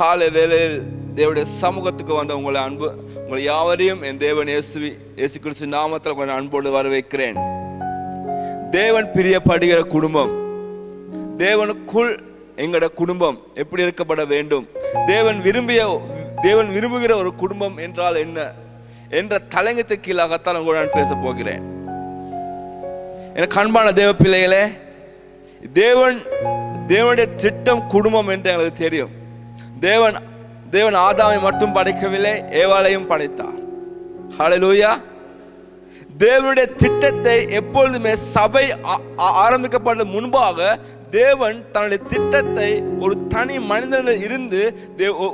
காலை வேளையில் தேவனுடைய சமூகத்துக்கு வந்த உங்களை யாவரையும் என் தேவன் இயேசு கிறிஸ்து நாமத்தில் உங்களை அன்போடு வரவேற்கிறேன். தேவன் பிரியப்படுகிற குடும்பம், தேவனுக்குள் எங்களோட குடும்பம் எப்படி இருக்கப்பட வேண்டும், தேவன் விரும்புகிற ஒரு குடும்பம் என்றால் என்ன என்ற தலையங்கத்துக்கு கீழாகத்தான் உங்களோடு நான் பேச போகிறேன். எனக்கு அன்பான தேவ பிள்ளைகளே, தேவனுடைய திட்டம் குடும்பம் என்று எங்களுக்கு தெரியும். தேவன் ஆதாமை மட்டும் படைக்கவில்லை, ஏவாளையும் படைத்தார். ஹல்லேலூயா. தேவனுடைய திட்டத்தை எப்பொழுதுமே சபை ஆரம்பிக்கப்பட்ட முன்பாக தேவன் தன்னுடைய திட்டத்தை ஒரு தனி மனிதனில் இருந்து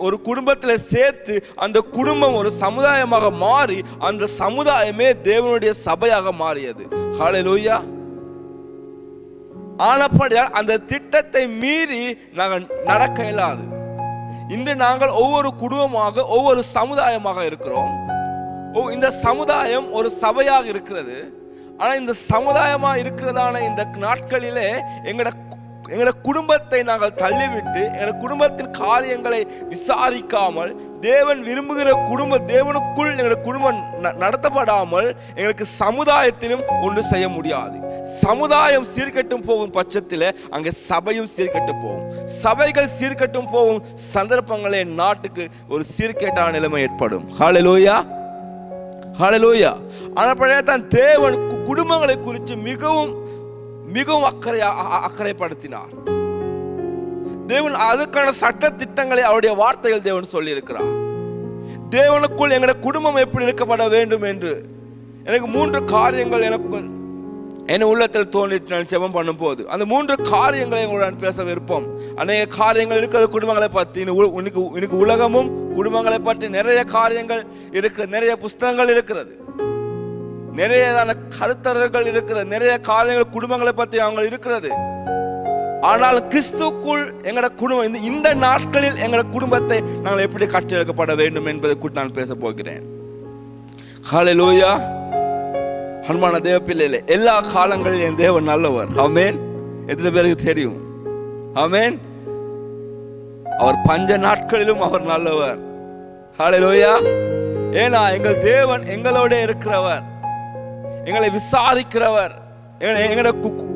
ஒரு குடும்பத்தில் சேர்த்து அந்த குடும்பம் ஒரு சமுதாயமாக மாறி அந்த சமுதாயமே தேவனுடைய சபையாக மாறியது. ஹல்லேலூயா. ஆனபடியால் அந்த திட்டத்தை மீறி நாங்கள் நடக்க இயலாது. இன்று நாங்கள் ஒவ்வொரு குடும்பமாக ஒவ்வொரு சமுதாயமாக இருக்கிறோம். இந்த சமுதாயம் ஒரு சபையாக இருக்கிறது. ஆனால் இந்த சமுதாயமாக இருக்கிறதான இந்த நாட்களிலே எங்களோட குடும்பத்தை நாங்கள் தள்ளிவிட்டு எங்களோட குடும்பத்தின் காரியங்களை விசாரிக்காமல் தேவன் விரும்புகிற தேவனுக்குள் எங்களோட குடும்பம் நடத்தப்படாமல் எங்களுக்கு சமுதாயத்திலும் ஒன்று செய்ய முடியாது. சமுதாயம் சீர்கட்டும் போகும் பட்சத்தில் அங்கே சபையும் சீர்கட்டு போகும். சபைகள் சீர்கட்டும் போகும் சந்தர்ப்பங்களே நாட்டுக்கு ஒரு சீர்கேட்டான நிலைமை ஏற்படும். ஹல்லேலூயா, ஹல்லேலூயா. ஆனால் தான் தேவன் குடும்பங்களை குறித்து மிகவும் மிகவும் அக்கறைப்படுத்தினார். தேவன் அதுக்கான சட்ட திட்டங்களை அவருடைய வார்த்தைகள் தேவன் சொல்லி இருக்கிறார். தேவனுக்குள் எங்களுடைய குடும்பம் எப்படி இருக்கப்பட வேண்டும் என்று எனக்கு 3 காரியங்கள் என் உள்ளத்தில் தோன்றிட்டு நான் ஜெபம் பண்ணும் போது அந்த 3 காரியங்களை உங்களுடன் பேச விருப்பம். அநேக காரியங்கள் இருக்கிறது குடும்பங்களை பற்றி. இன்னைக்கு உலகமும் குடும்பங்களை பற்றி நிறைய காரியங்கள் இருக்கிறது, நிறைய புஸ்தகங்கள் இருக்கிறது, நிறைய கருத்தரர்கள் இருக்கிறது, நிறைய காரியங்கள் குடும்பங்களை பற்றி அவங்க இருக்கிறது. ஆனால் கிறிஸ்துக்குள் எங்களோட குடும்பம் இந்த நாட்களில் எங்களோட குடும்பத்தை நாங்கள் எப்படி கட்டியெழுக்கப்பட வேண்டும் என்பதை குறித்து நான் பேச போகிறேன். ஹல்லேலூயா. அன்பான தேவ பிள்ளைகளே, எல்லா காலங்களிலும் என் தேவன் நல்லவர். ஆமென். எத்தனை பேருக்கு தெரியும்? ஆமென். அவர் பஞ்ச நாட்களிலும் அவர் நல்லவர். ஹல்லேலூயா. ஏன்னா எங்கள் தேவன் எங்களோட இருக்கிறவர், எங்களை விசாரிக்கிறவர், எங்களோட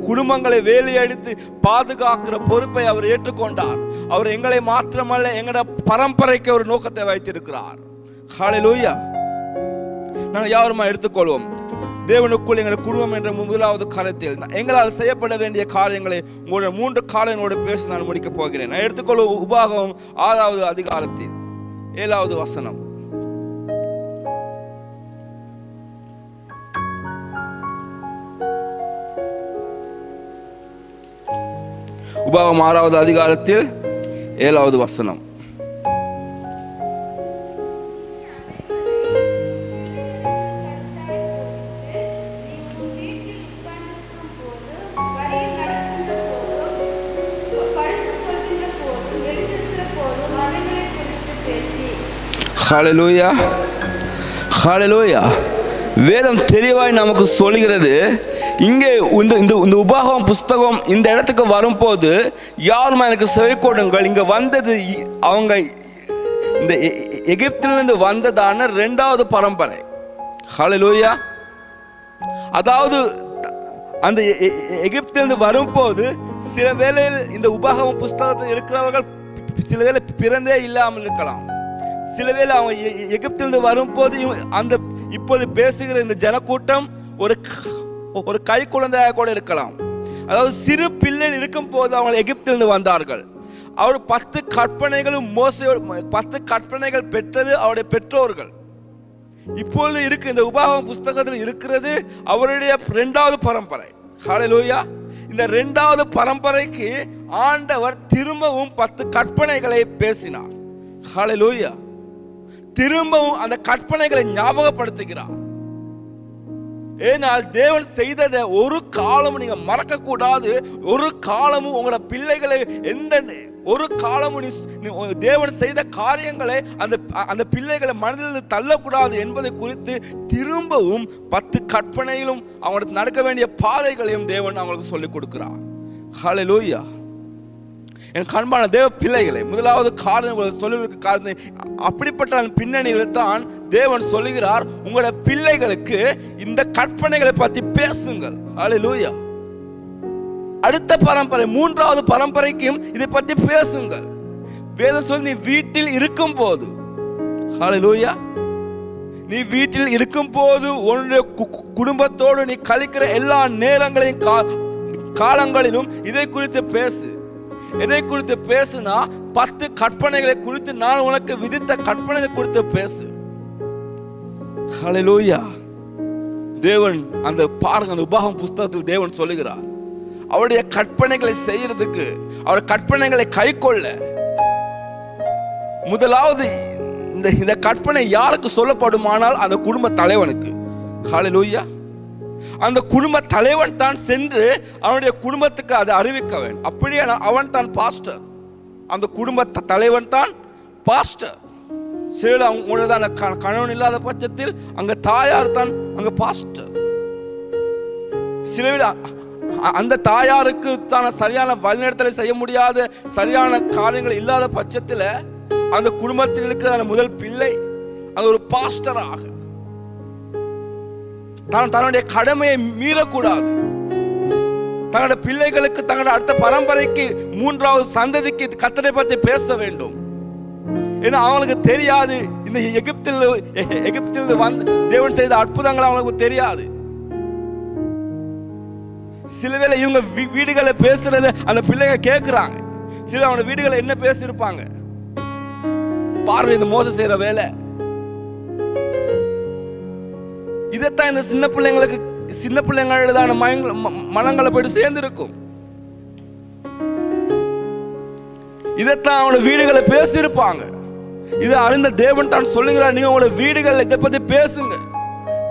குடும்பங்களை வேலையடித்து பாதுகாக்கிற பொறுப்பை அவர் ஏற்றுக்கொண்டார். அவர் எங்களை மாத்திரமல்ல எங்களோட பரம்பரைக்கு ஒரு நோக்கத்தை வைத்திருக்கிறார். ஹல்லேலூயா. நாங்கள் யாருமா எடுத்துக்கொள்வோம். தேவனுக்குள் எங்களோட குடும்பம் என்ற முதலாவது காரியத்தில் எங்களால் செய்யப்பட வேண்டிய காரியங்களை உங்களோட 3 காரியங்களோடு பேசி நான் முடிக்க போகிறேன். நான் எடுத்துக்கொள்வோம் உபாகமம் 6வது அதிகாரத்தில் 7வது வசனம். உபாகமம் 6வது அதிகாரத்தில் 7வது வசனம். ஹல்லேலூயா, ஹல்லேலூயா. வேதம் தெளிவாய் நமக்கு சொல்கிறது. இங்கே இந்த உபாகமம் புஸ்தகம் இந்த இடத்துக்கு வரும்போது யாருமா எனக்கு செவி கொடுங்கள், இங்கே வந்தது அவங்க இந்த எகிப்திலிருந்து வந்ததான 2வது பரம்பரை. ஹல்லேலூயா. அதாவது அந்த எகிப்திலிருந்து வரும்போது சில வேளையில் இந்த உபாகமம் புஸ்தகத்தில் இருக்கிறவர்கள் சில வேளை பிறந்தே இல்லாமல் இருக்கலாம். சில வேளை அவங்க எகிப்திலிருந்து வரும்போது அந்த இப்போது பேசுகிற இந்த ஜனக்கூட்டம் ஒரு கை குழந்தையாக கூட இருக்கலாம். அதாவது சிறு பிள்ளைகள் இருக்கும் போது அவங்க எகிப்திலிருந்து வந்தார்கள். அவர் 10 கற்பனைகளும் 10 கற்பனைகள் பெற்றது அவருடைய பெற்றோர்கள். இப்பொழுது இருக்கு இந்த உபாகமம் புஸ்தகத்தில் இருக்கிறது அவருடைய 2வது பரம்பரை. ஹல்லேலூயா. இந்த 2வது பரம்பரைக்கு ஆண்டவர் திரும்பவும் 10 கற்பனைகளை பேசினார். ஹல்லேலூயா. திரும்பவும் அந்த கற்பனைகளை ஞாபகப்படுத்துகிறார். ஏனால் தேவன் செய்ததை ஒரு காலமும் நீங்க மறக்க கூடாது. ஒரு காலமும் உங்களோட பிள்ளைகளை ஒரு காலமும் தேவன் செய்த காரியங்களை அந்த பிள்ளைகளை மனதிலிருந்து தள்ளக்கூடாது என்பதை குறித்து திரும்பவும் 10 கற்பனையிலும் அவங்களுக்கு நடக்க வேண்டிய பாதைகளையும் தேவன் அவங்களுக்கு சொல்லிக் கொடுக்கிறார். ஹல்லேலூயா. என் கண்பான தேவ பிள்ளைகளை, முதலாவது காரணம் சொல்லுவதற்கு காரணம், அப்படிப்பட்ட பின்னணியில் தான் தேவன் சொல்லுகிறார், உங்களோட பிள்ளைகளுக்கு இந்த கற்பனைகளை பற்றி பேசுங்கள். ஹல்லேலூயா. அடுத்த பரம்பரை, மூன்றாவது பரம்பரைக்கும் இதை பற்றி பேசுங்கள். வேதம் சொல்லி, நீ வீட்டில் இருக்கும் போது, ஹல்லேலூயா, நீ வீட்டில் இருக்கும் போது உன்னுடைய குடும்பத்தோடு நீ கழிக்கிற எல்லா நேரங்களையும் காலங்களிலும் இதை குறித்து பேசு. எதை குறித்து பேசுனா, 10 கற்பனைகளை குறித்து, நான் உனக்கு விதித்த கற்பனைகளை குறித்து பேசு. ஹல்லேலூயா. தேவன் அந்த பாருங்க, அந்த உபாகம் புஸ்தகத்தில் தேவன் சொல்லுகிறார், அவருடைய கற்பனைகளை செய்யறதுக்கு, அவர் கற்பனைகளை கைக்கொள்ள முதலாவது இந்த கற்பனை யாருக்கு சொல்லப்படுமானால் அந்த குடும்ப தலைவனுக்கு. ஹல்லேலூயா. அந்த குடும்ப தலைவன் தான் சென்று அவனுடைய குடும்பத்துக்கு அதை அறிவிக்க வேண்டும். அப்படியே அவன் தான் பாஸ்டர். அந்த குடும்ப தலைவன் தான் பாஸ்டர். சில அவங்களோட கணவன் இல்லாத பட்சத்தில் அங்க தாயார் தான் அங்க பாஸ்டர். சில அந்த தாயாருக்கு தான சரியான வழிநடத்தலை செய்ய முடியாத, சரியான காரியங்கள் இல்லாத பட்சத்தில் அந்த குடும்பத்தில் இருக்கிற முதல் பிள்ளை அந்த ஒரு பாஸ்டராக தன்னுடைய கடமையை மீறக்கூடாது. தங்களுடைய பிள்ளைகளுக்கு, தங்களுடைய அடுத்த பரம்பரைக்கு, மூன்றாவது சந்ததிக்கு கர்த்தரை பற்றி பேச வேண்டும். ஏன்னா அவங்களுக்கு தெரியாது, இந்த எகிப்தில் வந்து தேவன் செய்த அற்புதங்கள் அவங்களுக்கு தெரியாது. சிலவேளை இவங்க வீடுகளை பேசுறத அந்த பிள்ளைங்க கேட்கிறாங்க. சில அவங்க வீடுகளை என்ன பேசியிருப்பாங்க பார்வை, இந்த மோசம் செய்யற வேலை. இதைத்தான் இந்த சின்ன பிள்ளைங்களுக்கு, சின்ன பிள்ளைங்களோட மனங்களை போயிட்டு சேர்ந்து இருக்கும். இதைத்தான் அவங்களோட வீடுகளை பேசியிருப்பாங்க. இதை அறிந்த தேவன் தான் சொல்லுகிறார், நீங்க உங்களோட வீடுகள் இதை பத்தி பேசுங்க.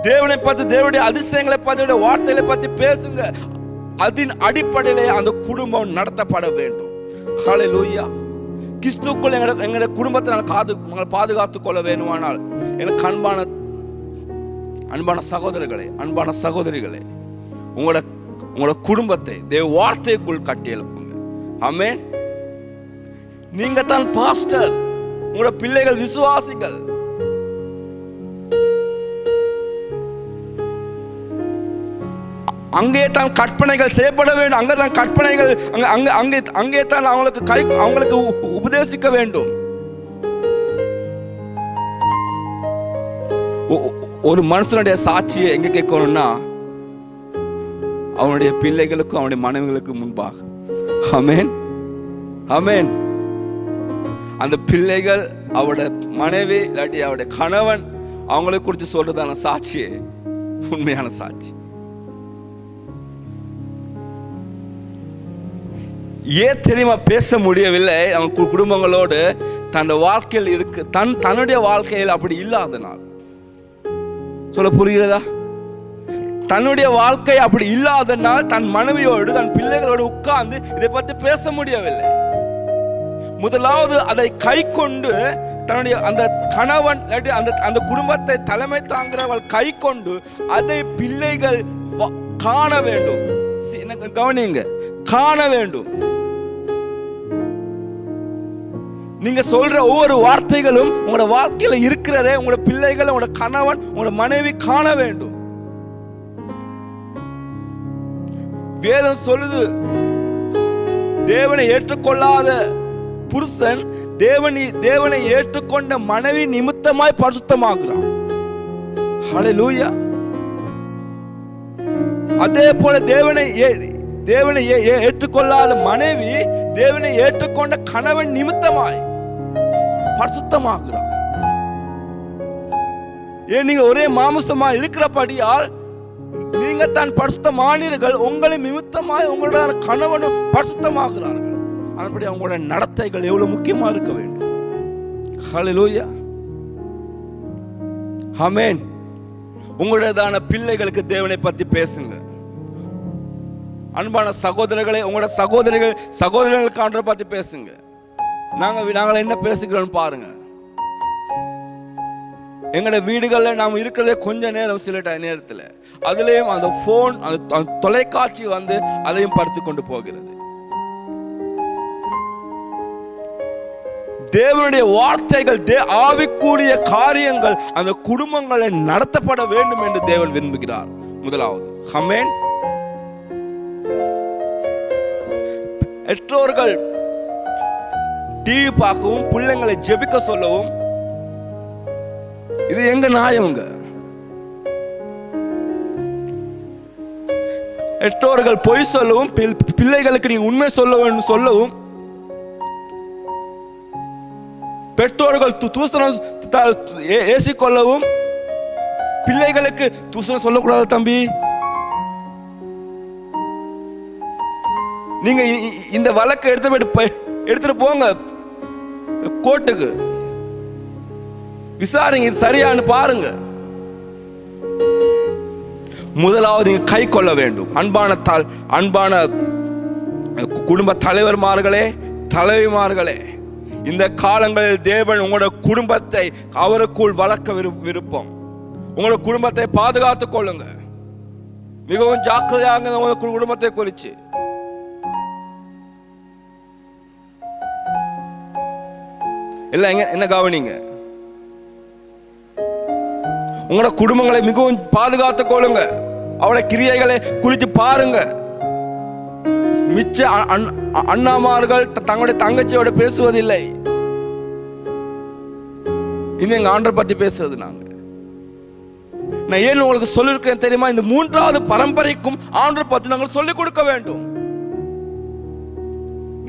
தேவனை பத்தி, தேவனுடைய அதிசயங்களை பத்தி, வார்த்தைகளை பத்தி பேசுங்க. அதன் அடிப்படையிலே அந்த குடும்பம் நடத்தப்பட வேண்டும். ஹல்லேலூயா. கிறிஸ்துக்குள் எங்களுடைய குடும்பத்தை பாதுகாத்துக் கொள்ள வேண்டுமானால், எனக்கு அன்பான சகோதரர்களே, அன்பான சகோதரிகளே, உங்களோட குடும்பத்தை தேவ வார்த்தைக்குள் கட்டி எழுப்புங்க. ஆமென். நீங்க தான் பாஸ்டர், உங்களோட பிள்ளைகள் விசுவாசிகள். அங்கே தான் கற்பனைகள் செய்யப்பட வேண்டும். அங்கே தான் கற்பனைகள், அங்கே தான் அவங்களுக்கு உபதேசிக்க வேண்டும். ஒரு மனுஷனுடைய சாட்சியை எங்க கேட்கணும்னா, அவனுடைய பிள்ளைகளுக்கும் அவனுடைய மனைவிகளுக்கும் முன்பாக. ஆமென், ஆமென். அந்த பிள்ளைகள், அவருடைய மனைவி இல்லாட்டி அவருடைய கணவன், அவங்களை குறித்து சொல்றதான சாட்சியே உண்மையான சாட்சி. ஏன் தெரியுமா பேச முடியவில்லை? அவங்க குடும்பங்களோடு தன் வாழ்க்கையில் இருக்கு, தன்னுடைய வாழ்க்கையில் அப்படி இல்லாதனால். சொல்ல புரிகிறதா? தன்னுடைய வாழ்க்கை அப்படி இல்லாதனால் தன் மனைவியோடு, தன் பிள்ளைகளோடு உட்கார்ந்து இதை பற்றி பேச முடியவில்லை. முதலாவது அதை கை கொண்டு தன்னுடைய அந்த கணவன் அந்த குடும்பத்தை தலைமை தாங்கிறவள் கை கொண்டு அதை பிள்ளைகள் காண வேண்டும். கவனிங்க, காண வேண்டும். நீங்க சொல்ற ஒவ்வொரு வார்த்தைகளும் உங்களோட வாழ்க்கையில இருக்கிறதே உங்களோட பிள்ளைகள், உங்களோட கணவன், உங்களோட மனைவி காண வேண்டும். வேதம் சொல்லுது, தேவனை ஏற்றுக்கொள்ளாத புருஷன் தேவனை ஏற்றுக்கொண்ட மனைவி நிமித்தமாய் பரிசுத்தமாகிறான். ஹல்லேலூயா. அதே போல தேவனை ஏற்றுக்கொள்ளாத மனைவி தேவனை ஏற்றுக்கொண்ட கணவன் நிமித்தமாய் பரிசுத்தமாகிறான். ஏன் நீங்க ஒரே மாமிசமா இருக்கிறபடியால் நீங்க தான் பரிசுத்தமானீர்கள், உங்களை நிமித்தமாய் உங்களோட கணவனும் பரிசுத்தமாகிறார்கள். அதன்படி அவங்களோட நடத்தைகள் எவ்வளவு முக்கியமா இருக்க வேண்டும். ஹல்லேலூயா. ஆமென். உங்களுடையதான பிள்ளைகளுக்கு தேவனை பத்தி பேசுங்க. அன்பான சகோதரர்களை, உங்களோட சகோதரர்களுக்கு ஆண்டவரை பத்தி பேசுங்க. நாங்கள் என்ன பேசுகிறோம் பாருங்க. எங்களோட வீடுகளில் நாம் இருக்கிறதே கொஞ்ச நேரம், சில நேரத்தில் அதுலேயும் அந்த போன், அந்த தொலைக்காட்சி வந்து அதையும் படுத்து கொண்டு போகிறது. தேவனுடைய வார்த்தைகள், ஆவிக்குரிய காரியங்கள் அந்த குடும்பங்களை நடத்தப்பட வேண்டும் என்று தேவன் விரும்புகிறார். முதலாவது, ஆமென். பெற்றோர்கள் டிவி பார்க்கவும் பிள்ளைங்களை ஜெபிக்க சொல்லவும் இது எங்க நியாயம்ங்க? பெற்றோர்கள் பொய் சொல்லவும் பிள்ளைகளுக்கு நீங்க உண்மை சொல்ல வேண்டும் சொல்லவும், பெற்றோர்கள் தூசணம் ஏசிக்கொள்ளவும் பிள்ளைகளுக்கு தூசணம் சொல்லக்கூடாது தம்பி. நீங்க இந்த வழக்கை எடுத்துட்டு போங்க கோர்ட்டுக்கு, விசாரிங்க, இது சரியானு பாருங்க. முதலாவது கை கொள்ள வேண்டும். அன்பான குடும்ப தலைவர்மார்களே, தலைவிமார்களே, இந்த காலங்களில் தேவன் உங்களோட குடும்பத்தை அவருக்குள் வளர்க்க விருப்பம். உங்களோட குடும்பத்தை பாதுகாத்துக் கொள்ளுங்க. மிகவும் ஜாக்கிரதையாக உங்களோட குடும்பத்தை குறிச்சு. இல்ல என்ன கவனிங்க, உங்களோட குடும்பங்களை மிகவும் பாதுகாத்துக் கொள்ளுங்க. அவருடைய கிரியைகளை குறித்து பாருங்க. மிச்ச அண்ணாமார்கள் தங்களுடைய தங்கச்சியோட பேசுவதில்லை. இன்னும் எங்க ஆண்டரை பத்தி பேசுறது நான் ஏன் உங்களுக்கு சொல்லிருக்கேன் தெரியுமா? இந்த மூன்றாவது பரம்பரைக்கும் ஆண்டரை பத்தி நாங்கள் சொல்லிக் கொடுக்க வேண்டும்.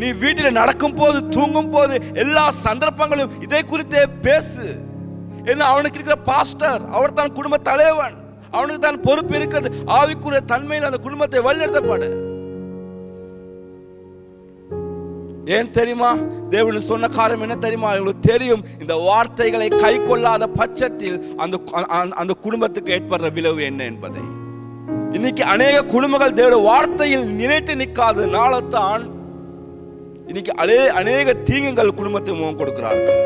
நீ வீட்டில் நடக்கும் போது, தூங்கும் போது, எல்லா சந்தர்ப்பங்களும் இதை குறித்தே பேசு. ஏன்னா அவனுக்கு இருக்கிற பாஸ்டர், அவர் தான் குடும்ப தலைவன், அவனுக்கு தான் பொறுப்பு இருக்கிறது. ஆவிக்குரிய தன்மையில் அந்த குடும்பத்தை வழிநடத்தப்பட. ஏன் தெரியுமா? தேவன் சொன்ன காரியம் என்ன தெரியுமா? உங்களுக்கு தெரியும், இந்த வார்த்தைகளை கை கொள்ளாத பட்சத்தில் அந்த குடும்பத்துக்கு ஏற்படுற விளைவு என்ன என்பதை. இன்னைக்கு அநேக குடும்பங்கள் தேவனுடைய வார்த்தையில் நிலைத்து நிற்காத நாளத்தான் இன்னைக்கு அநேக தீங்குகள் குடும்பத்தை முகம் கொடுக்கிறார்கள்.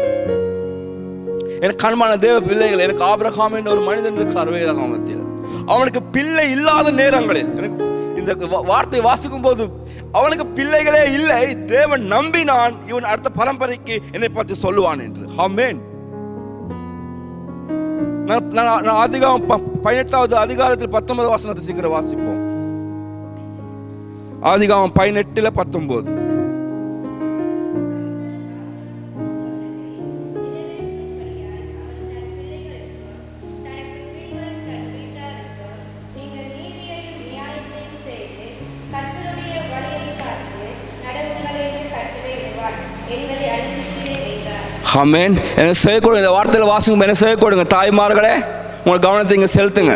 எனக்கு கண்மான தேவ பிள்ளைகள், எனக்கு ஆபிரகாம் என்ற ஒரு மனிதன் இருக்கிறார் வேதாகமத்தில். அவனுக்கு பிள்ளை இல்லாத நேரங்களில், எனக்கு இந்த வார்த்தை வாசிக்கும் போது அவனுக்கு பிள்ளைகளே இல்லை, தேவன் நம்பினான் இவன் அடுத்த பரம்பரைக்கு என்னை பற்றி சொல்லுவான் என்று. ஆமென். நான் ஆதிகாமம் 18வது அதிகாரத்தில் 19 வசனத்தை சீக்கிரம் வாசிப்போம். ஆதிகாமம் 18:19. ஆமென். எனக்கு செய்ய கொடுங்க. இந்த வார்த்தையில் வாசிக்கும் எனக்கு செய்ய கொடுங்க. தாய்மார்களே, உங்களை கவனத்தை இங்க செலுத்துங்க.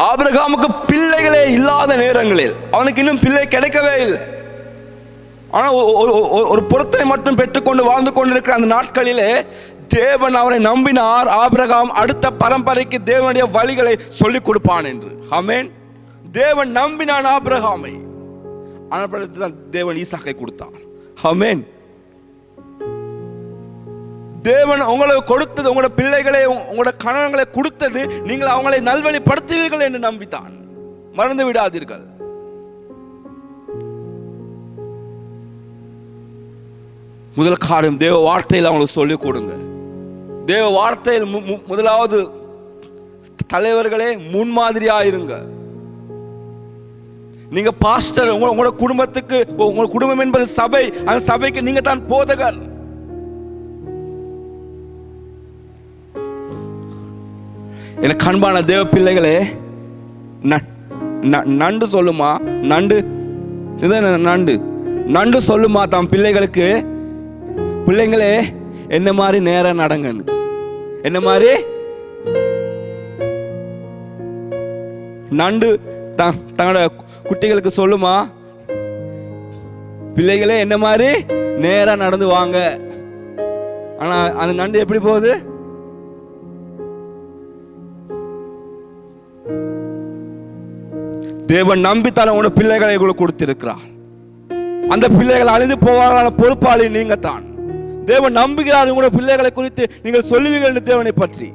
ஆபிரகாமுக்கு பிள்ளைகளே இல்லாத நேரங்களில், அவனுக்கு இன்னும் பிள்ளை கிடைக்கவே இல்லை, ஆனால் ஒரு பொருத்தனை மட்டும் பெற்றுக்கொண்டு வாழ்ந்து கொண்டிருக்கிற அந்த நாட்களிலே தேவன் அவரை நம்பினார். ஆபிரகாம் அடுத்த பரம்பரைக்கு தேவனுடைய வழிகளை சொல்லிக் கொடுப்பான் என்று. ஆமென். தேவன் நம்பினான் ஆபிரகாமை. தான் தேவன் ஈசாக்கை கொடுத்தார். ஆமென். தேவன் உங்களுக்கு கொடுத்தது, உங்களோட பிள்ளைகளை, உங்களோட கணவன்களை கொடுத்தது, நீங்கள் அவங்களை நல்வழிப்படுத்துவீர்கள் என்று நம்பித்தான். மறந்து விடாதீர்கள். முதல் காரியம், தேவ வார்த்தையில் அவங்களுக்கு சொல்லிக் கொடுங்க. தேவ வார்த்தையில் முதலாவது தலைவர்களே முன்மாதிரியாயிருங்க. நீங்க பாஸ்டர், உங்களோட குடும்பத்துக்கு, உங்களோட குடும்பம் என்பது சபை, அந்த சபைக்கு நீங்க தான் போதகர். எனக்கு அன்பான தேவ பிள்ளைகளே, நண்டு சொல்லுமா, நண்டு சொல்லுமா தம் பிள்ளைகளுக்கு, பிள்ளைங்களே என்ன மாதிரி நேரம் நடங்கன்னு. என்ன மாதிரி நண்டு தங்களோட குட்டிகளுக்கு சொல்லுமா, பிள்ளைகளே என்ன மாதிரி நேரா நடந்து வாங்க. ஆனா அந்த நண்டு எப்படி போகுது? தேவன் நம்பித்தான உங்களோட பிள்ளைகளை கொடுத்திருக்கிறார். அந்த பிள்ளைகள் அழிந்து போவார்களான பொறுப்பாளி நீங்க தான். தேவன் நம்புகிறார் உங்களோட பிள்ளைகளை குறித்து நீங்கள் சொல்லுவீர்கள் தேவனை பற்றி.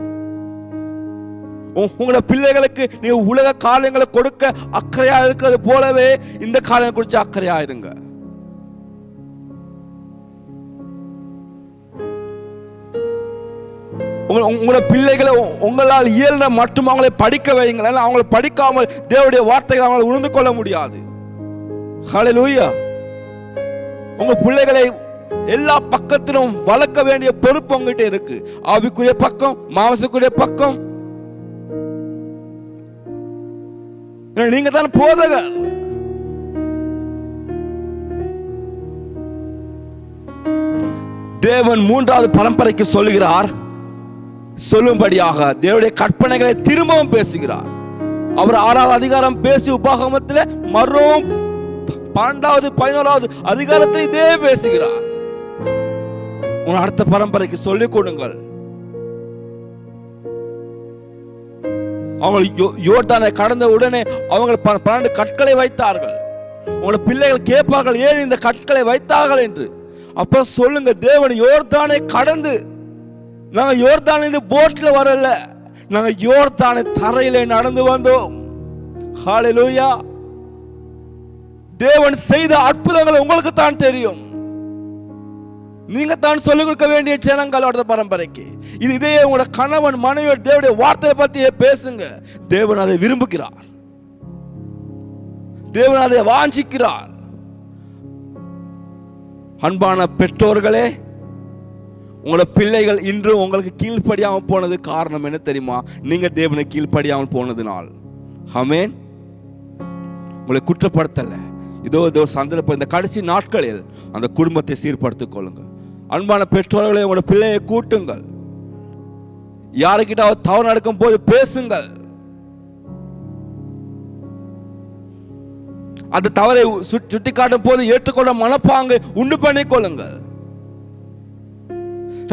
உங்களோட பிள்ளைகளுக்கு நீங்க உலக காரியங்களை கொடுக்க அக்கறையா இருக்கிறது போலவே இந்த காரியம் குறித்து அக்கறையா இருங்க. உங்களோட பிள்ளைகளை உங்களால் இயல்ற மட்டும் அவங்களை படிக்க வையுங்கள். அவங்களை படிக்காமல் தேவனுடைய வார்த்தைகளை அவங்களை உணர்ந்து கொள்ள முடியாது. ஹல்லேலூயா. உங்க பிள்ளைகளை எல்லா பக்கத்திலும் வளர்க்க வேண்டிய பொறுப்பு உங்ககிட்ட இருக்கு. ஆவிக்குரிய பக்கம், மாம்சக்குரிய பக்கம். நீங்க தான் போதகர். தேவன் மூன்றாவது பரம்பரைக்கு சொல்லுகிறார், சொல்லும்படியாக தேவனுடைய கற்பனைகளை திரும்பவும் பேசுகிறார். அவர் 6வது அதிகாரம் பேசி உபாகமத்தில் மறுபடியும் 12வது 11வது அதிகாரத்தில் இதே பேசுகிறார். உன் அடுத்த பரம்பரைக்கு சொல்லிக் கொடுங்கள். அவங்க யோர்தானை கடந்த உடனே அவங்க 12 கற்களை வைத்தார்கள். உங்களோட பிள்ளைகள் கேட்பார்கள், ஏன் இந்த கற்களை வைத்தார்கள் என்று. அப்ப சொல்லுங்க, தேவன் யோர்தானை கடந்து, நாங்க யோர்தானிலிருந்து போட்ல வரல, நாங்க யோர்தானை தரையிலே நடந்து வந்தோம். ஹல்லேலூயா. தேவன் செய்த அற்புதங்கள் உங்களுக்கு தான் தெரியும். நீங்க தான் சொல்லிக் கொடுக்க வேண்டிய ஜனங்கள் அடுத்த பரம்பரைக்கு. இதே உங்களோட கணவன் மனைவி தேவனுடைய வார்த்தையை பத்தி பேசுங்க. தேவன் அதை விரும்புகிறார், தேவன் அதை வாஞ்சிக்கிறார். அன்பான பெற்றோர்களே, உங்களோட பிள்ளைகள் இன்று உங்களுக்கு கீழ்ப்படியாமல் போனது காரணம் என்ன தெரியுமா? நீங்க தேவனை கீழ்ப்படியாமல் போனதுனால். ஆமென். உங்களை குற்றப்படுத்தல. இதோ சந்தர்ப்பம், இந்த கடைசி நாட்களில் அந்த குடும்பத்தை சீர்படுத்திக் கொள்ளுங்க. அன்பான பெற்றோர்களே, உங்களோட பிள்ளையை கூட்டுங்கள். யாருக்கிட்ட தவறு நடக்கும் போது பேசுங்கள். அந்த தவறை சுட்டி காட்டும் போது ஏற்றுக்கொள்ள மனப்பாங்கு உண்டு பண்ணிக் கொள்ளுங்கள்.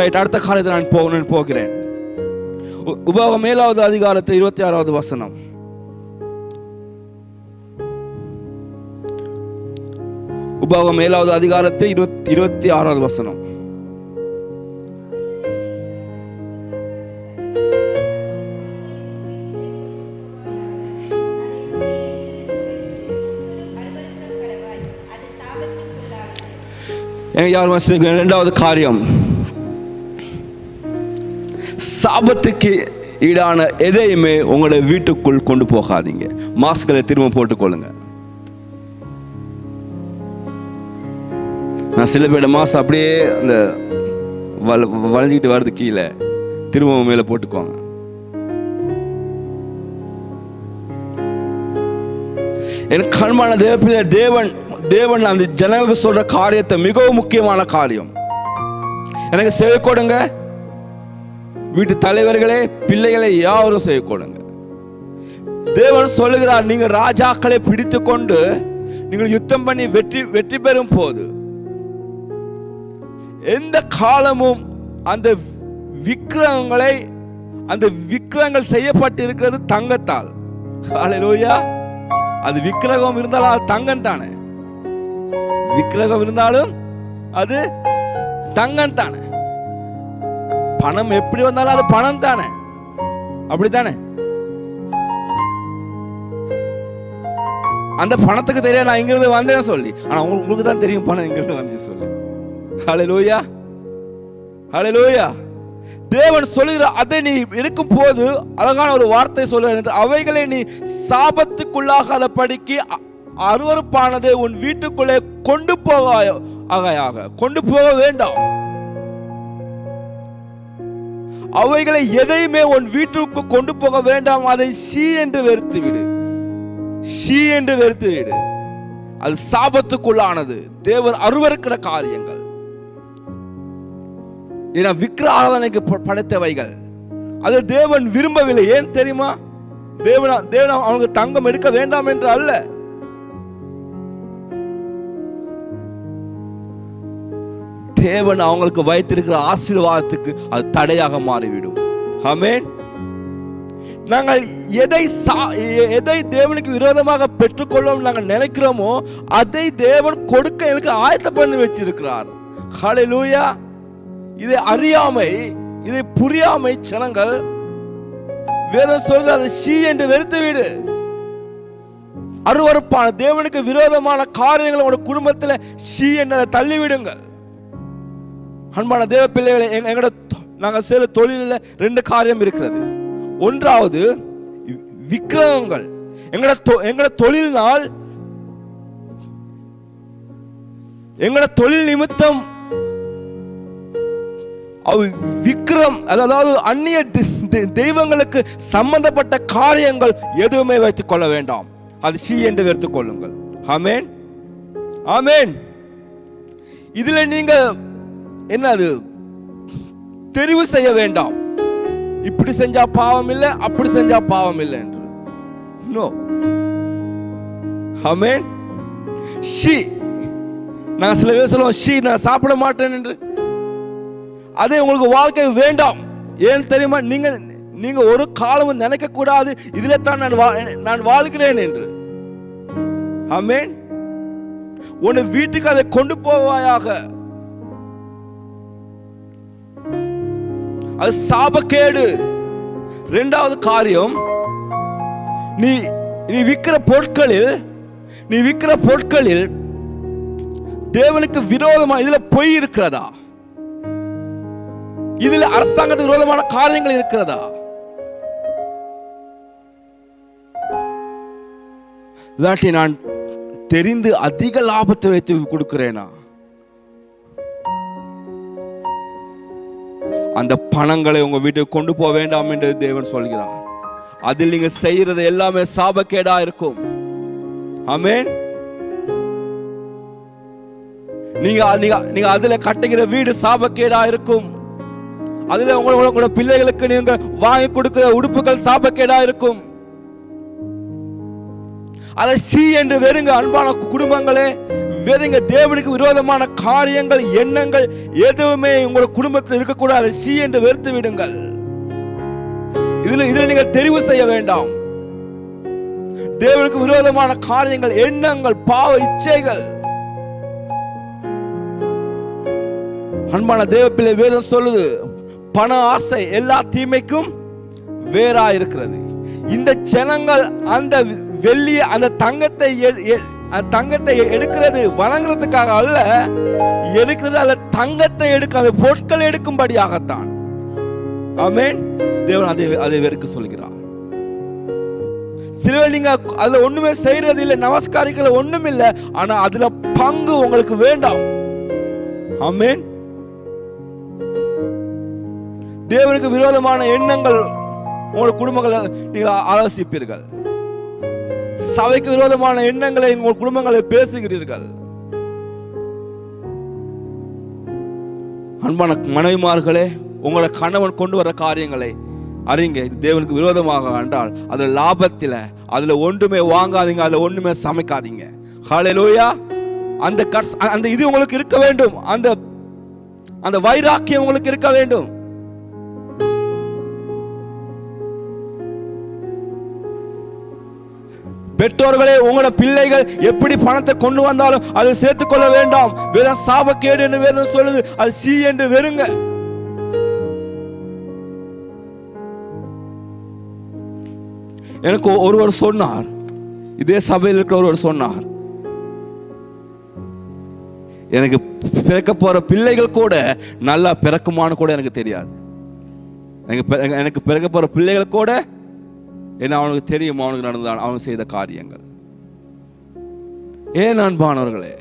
அடுத்த காலத்தில் நான் போகிறேன். உபாகமம் 7வது அதிகாரத்தில் 26வது வசனம். உபாகமம் 7வது அதிகாரத்தில் 26வது வசனம். இரண்டாவது காரியம், சாபத்துக்கு ஈடான எதையுமே உங்களோட வீட்டுக்குள் கொண்டு போகாதீங்க. மாஸ்களை திரும்ப போட்டுக்கொள்ளுங்க. நான் சில பேர் மாஸ்க் அப்படியே அந்த வளைஞ்சிக்கிட்டு வருது, கீழே திரும்ப மேல போட்டுக்குவாங்க. எனக்கு கண்மான தேவன் அந்த ஜனங்களுக்கு சொல்ற காரியத்தை மிகவும் முக்கியமான காரியம். எனக்கு செய்ய கொடுங்க. வீட்டு தலைவர்களே, பிள்ளைகளை யாரும் செய்ய கொடுங்க. தேவன் சொல்லுகிறார், நீங்க ராஜாக்களை பிடித்து கொண்டு நீங்கள் யுத்தம் பண்ணி வெற்றி பெறும் போது எந்த காலமும் அந்த விக்கிரகங்கள் செய்யப்பட்டிருக்கிறது தங்கத்தால். ஹல்லேலூயா. அது விக்கிரகம் இருந்தாலும் அது தங்கம் தானே. விக்கிரகம் இருந்தாலும் அது தங்கம் தானே. பணம் எப்படி வந்தாலும் அது பணம் தானே, அப்படித்தானே? அந்த பணத்துக்கு தெரியும் நான் இங்கிருந்து வந்தேன் சொல்லி, ஆனா உங்களுக்கு தான் தெரியும் பணம் இங்கிருந்து வந்து சொல்லி. ஹல்லேலூயா, ஹல்லேலூயா. தேவன் சொல்லுகிற அதை நீ இருக்கும் போது அழகான ஒரு வார்த்தை சொல்ற, அவைகளை நீ சாபத்துக்குள்ளாகாத படிக்கு அருவருப்பானதை உன் வீட்டுக்குள்ளே கொண்டு போக வேண்டாம். அவைகளை எதையுமே உன் வீட்டுக்கு கொண்டு போக வேண்டாம். அதை ஷீ என்று வெறுத்து விடு, ஷீ என்று வெறுத்து விடு. அது சாபத்துக்குள்ளானது, தேவன் அருவருக்கிற காரியங்கள். ஏன்னா விக்கிர ஆராதனைக்கு படைத்தவைகள் அது தேவன் விரும்பவில்லை. ஏன் தெரியுமா? தேவன் அவனுக்கு தங்கம் எடுக்க வேண்டாம் என்று அல்ல. தேவன் அவங்களுக்கு வைத்திருக்கிற ஆசீர்வாதத்துக்கு அது தடையாக மாறிவிடும். ஆமென். நாங்கள் எதை தேவனுக்கு விரோதமாக பெற்றுக்கொள்ளும் நாங்கள் நினைக்கிறோமோ அதை தேவன் கொடுக்க எனக்கு ஆயத்த பண்ணி வச்சிருக்கிறார். ஹல்லேலூயா. இதை அறியாமை, இதை புரியாமை ஜனங்கள் வேதம் சொல்றது அதை ஷீ என்று வெறுத்து விடு. அருவருப்பான தேவனுக்கு விரோதமான காரியங்களை உங்க குடும்பத்தில் ஷீ என்று தள்ளிவிடுங்கள். அன்பான தேவ பிள்ளைகளை, நாங்கள் செய்கிற தொழிலில் 2 காரியம் இருக்கிறது. ஒன்றாவது விக்கிரகங்கள். எங்களோட தொழிலினால் எங்களோட தொழில் நிமித்தம் விக்கிரம், அதாவது அந்நிய தெய்வங்களுக்கு சம்பந்தப்பட்ட காரியங்கள் எதுவுமே வைத்துக் கொள்ள வேண்டாம். அது சி என்று வைத்துக் கொள்ளுங்கள். ஆமென், ஆமென். இதுல நீங்க என்னது தெரிவு செய்ய வேண்டாம். இப்படி செஞ்சா பாவம் இல்லை, அப்படி செஞ்சா பாவம் இல்லை என்று. நோ. ஆமென். ஷி, நான் சில பேர் சொல்லுவோம் ஷி நான் சாப்பிட மாட்டேன் என்று. அதே உங்களுக்கு வாழ்க்கை வேண்டாம். ஏன் தெரியுமா? நீங்க ஒரு காலமும் நினைக்க கூடாது இதுல தான் நான் வாழ்கிறேன் என்று. ஆமென். உன் வீட்டுக்கு அதை கொண்டு போவாயாக. அது சாபக்கேடு. 2வது காரியம், நீ விக்கிற பொருட்களில் தேவனுக்கு விரோதமா இதுல பொய் இருக்கிறதா? இதுல அரசாங்கத்துக்கு விரோதமான காரியங்கள் இருக்கிறதா? இல்லாட்டி நான் தெரிந்து அதிக லாபத்தை வைத்து கொடுக்கிறேனா? அந்த பணங்களை உங்க வீட்டுக்கு கொண்டு போக வேண்டாம் என்று தேவன் சொல்கிறார். அதில் நீங்க செய்யறது எல்லாமே சாபக்கேடா இருக்கும். ஆமென். நீங்க அதுல கட்டுகிற வீடு சாபக்கேடா இருக்கும். அதுல உங்களோட பிள்ளைகளுக்கு நீங்க வாங்கி கொடுக்கிற உடுப்புகள் சாபக்கேடா இருக்கும். அதை சி என்று வெறுங்க. அன்பான குடும்பங்களே, வெறுங்க. தேவனுக்கு விரோதமான காரியங்கள், எண்ணங்கள் எதுவுமே உங்களோட குடும்பத்தில் இருக்கக்கூடாது. சி என்று வெறுத்து விடுங்கள். இதுல நீங்கள் தெரிவு செய்ய வேண்டாம். தேவனுக்கு விரோதமான காரியங்கள், எண்ணங்கள், பாவ இச்சைகள். அன்பான தேவ பிள்ளை, வேதம் சொல்லுது பண ஆசை எல்லா தீமைக்கும் வேறா இருக்கிறது. இந்த ஜனங்கள் அந்த வெள்ளிய அந்த தங்கத்தை எடுக்கிறது வணங்குறதுக்காக அல்ல, எடுக்கிறது அல்ல, தங்கத்தை எடுக்க அந்த பொருட்கள் எடுக்கும்படியாகத்தான். ஆமென். தேவன் அதை வெறுக்க சொல்கிறார். சில நீங்க அதுல ஒண்ணுமே செய்யறது இல்லை, நமஸ்காரிக்கல ஒண்ணும் இல்லை, ஆனா அதுல பங்கு உங்களுக்கு வேண்டாம். ஆமென். தேவனுக்கு விரோதமான எண்ணங்கள் உங்கள் குடும்பங்களை நீங்கள் ஆலோசிப்பீர்கள். சபைக்கு விரோதமான எண்ணங்களை உங்கள் குடும்பங்களை பேசுகிறீர்கள். அன்பான மனைவிமார்களே, உங்களோட கணவன் கொண்டு வர காரியங்களை அறிங்க. இது தேவனுக்கு விரோதமாக என்றால் அதுல லாபத்தில் அதுல ஒன்றுமே வாங்காதீங்க, அதுல ஒன்றுமே சமைக்காதீங்க. ஹல்லேலூயா. அந்த இது உங்களுக்கு இருக்க வேண்டும். அந்த வைராக்கியம் உங்களுக்கு இருக்க வேண்டும். பெற்றோர்களே, உங்களோட பிள்ளைகள் எப்படி பணத்தை கொண்டு வந்தாலும் அதை சேர்த்துக் கொள்ள வேண்டாம். வேதம் சாபக்கேடு என்று வேதம் சொல்லுது. அது சி என்று வெறுங்க. எனக்கு ஒருவர் சொன்னார், இதே சபையில் இருக்கிற ஒருவர் சொன்னார், எனக்கு பிறக்க போற பிள்ளைகள் கூட நல்லா பிறக்குமான்னு கூட எனக்கு தெரியாது. எனக்கு பிறக்க போற பிள்ளைகள் கூட என்ன அவனுக்கு தெரியும், அவனுக்கு நடந்தான், அவனுக்கு செய்த காரியங்கள். ஏன் அன்பானவர்களே,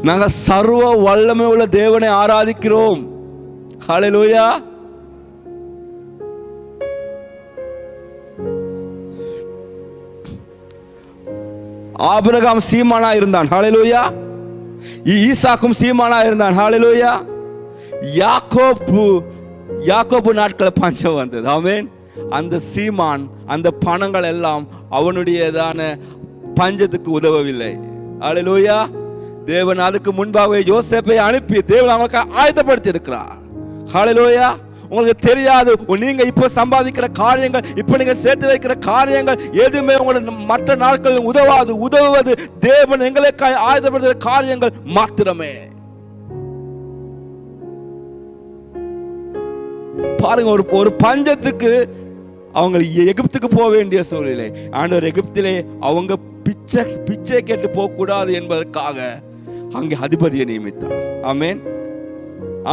நாங்கள் சர்வ வல்லமை உள்ள தேவனை ஆராதிக்கிறோம். ஹல்லேலூயா. ஆபிரகாம் சீமானா இருந்தான். ஹல்லேலூயா. ஈசாக்கும் சீமானா இருந்தான். ஹல்லேலூயா. யாக்கோபு நாட்களை பஞ்சம் வந்தது. ஆமென். அந்த சீமான், அந்த பணங்கள் எல்லாம் அவனுடையதான பஞ்சத்துக்கு உதவவில்லை. ஹல்லேலூயா. தேவன் அதுக்கு முன்பாகவே யோசேப்பை அனுப்பி தேவன் அவனுக்கு ஆயத்தப்படுத்தி இருக்கிறார். ஹல்லேலூயா. உங்களுக்கு தெரியாது, நீங்க இப்ப சம்பாதிக்கிற காரியங்கள், இப்ப நீங்க சேர்த்து வைக்கிற காரியங்கள் எதுவுமே உங்களோட மற்ற நாட்களில் உதவாது. உதவுவது தேவன் எங்களுக்காக ஆயத்தப்படுத்துகிற காரியங்கள் மாத்திரமே. பாருங்க, ஒரு பஞ்சத்துக்கு அவங்க எகிப்துக்கு போக வேண்டிய சூழ்நிலை. ஆண்டவர் எகிப்திலே அவங்க பிச்சை கேட்டு போக கூடாது என்பதற்காக அங்கே அதிபதியை நியமித்தார். ஆமேன்,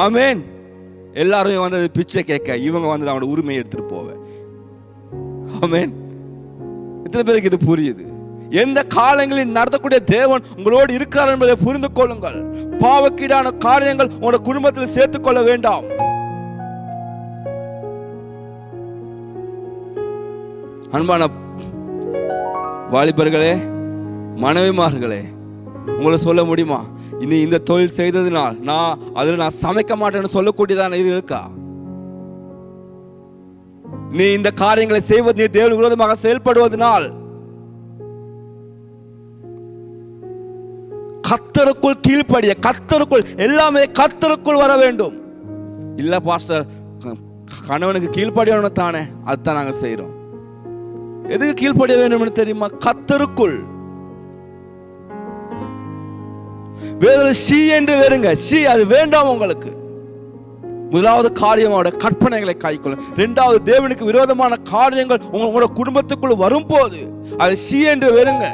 ஆமேன். எல்லாரும் வந்தது பிச்சை கேட்க, இவங்க வந்து அவனோட உரிமையை எடுத்துட்டு போவ. ஆமேன். எத்தனை பேருக்கு இது புரியுது? எந்த காலங்களில் நடத்தக்கூடிய தேவன் உங்களோடு இருக்கிறார் என்பதை புரிந்து கொள்ளுங்கள். பாவக்கீடான காரியங்கள் உங்களோட குடும்பத்தில் சேர்த்துக் கொள்ள வேண்டாம். அன்பான வாலிபர்களே, மனைவிமார்களே, உங்களை சொல்ல முடியுமா, இனி இந்த தொழில் செய்ததுனால் நான் சமைக்க மாட்டேன்னு சொல்லக்கூடியதான இருக்கா? நீ இந்த காரியங்களை செய்வது, நீ தேவனுக்கு விரோதமாக செயல்படுவதனால் கர்த்தருக்குள் கீழ்ப்படிய, கர்த்தருக்குள் எல்லாமே கர்த்தருக்குள் வர வேண்டும். இல்ல பாஸ்டர், கணவனுக்கு கீழ்ப்படியணும் தானே, அதுதான் நாங்க செய்யறோம். எதுக்கு கீழ்ப்படிய வேண்டும் தெரியுமா? கர்த்தருக்குள். வேறு ஷீ என்று வேறுங்க, ஷீ அது வேண்டாம் உங்களுக்கு. முதலாவது காரியம் அவருடைய கற்பனைகளை கைக்கொள்ளும். இரண்டாவது, தேவனுக்கு விரோதமான காரியங்கள் உங்களோட குடும்பத்துக்குள் வரும்போது அது ஷீ என்று வேறுங்க.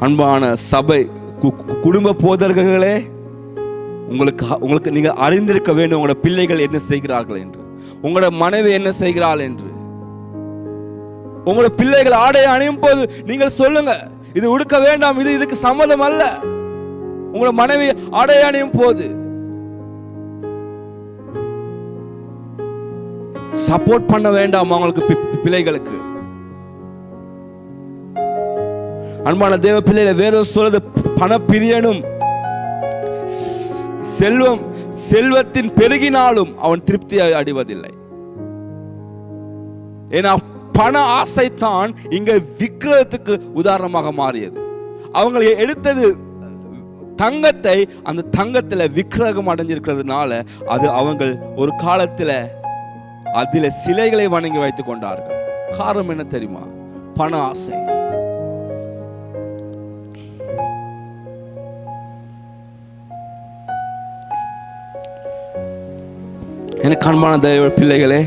அன்பான சபை குடும்ப போதகர்களே, உங்களுக்கு நீங்க அறிந்திருக்க வேண்டும் உங்களோட பிள்ளைகள் என்ன செய்கிறார்கள் என்று, உங்களோட மனைவி என்ன செய்கிறாள் என்று. உங்களோட பிள்ளைகள் ஆடையை அணியும் போது நீங்கள் சொல்லுங்க, இது உடுக்க வேண்டாம், இது இதுக்கு சம்மதம் அல்ல. உங்களோட மனைவி ஆடையை அணியும் போது சப்போர்ட் பண்ண வேண்டாம் அவங்களுக்கு, பிள்ளைகளுக்கு. அன்பான தேவ பிள்ளைகளை, வேதம் சொல்றது, பணப்பிரியனும் செல்வத்தின் பெருகினாலும் அவன் திருப்தி அடைவதில்லை. ஏன்னா பண ஆசைத்தான் இங்க விக்கிரகத்துக்கு உதாரணமாக மாறியது. அவங்க எடுத்தது தங்கத்தை, அந்த தங்கத்துல விக்கிரகம் அடைஞ்சிருக்கிறதுனால அது அவங்க ஒரு காலத்துல அதில சிலைகளை வணங்கி வைத்துக் கொண்டார்கள். காரணம் என்ன தெரியுமா? பண ஆசை. எனக்கு அன்பான தேவ பிள்ளைகளே,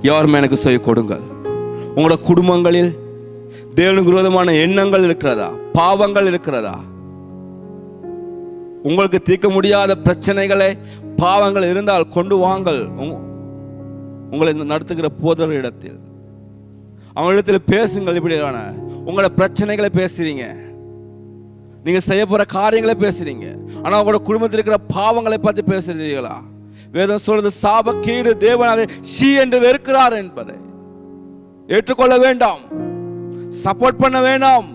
யாருமே எனக்கு சொல்லிக் கொடுங்கள், உங்களோட குடும்பங்களில் தேவனுக்கு விரோதமான எண்ணங்கள் இருக்கிறதா? பாவங்கள் இருக்கிறதா? உங்களுக்கு தீர்க்க முடியாத பிரச்சனைகளை, பாவங்கள் இருந்தால் கொண்டு வாங்கள் உங்களை நடத்துகிற போதர் இடத்தில். அவங்களிடத்தில் பேசுங்கள். இப்படியான உங்களோட பிரச்சனைகளை பேசுறீங்க, நீங்க செய்ய போற காரியங்களை பேசுறீங்க, ஆனா உங்களோட குடும்பத்தில் இருக்கிற பாவங்களை பற்றி பேசுறீங்களா? வேதம் சொல்றது, சாபக்கேடு தேவன் அதை ஷீ என்று வெறுக்கிறார் என்பதை ஏற்றுக்கொள்ள வேண்டாம், சப்போர்ட் பண்ண வேண்டாம்.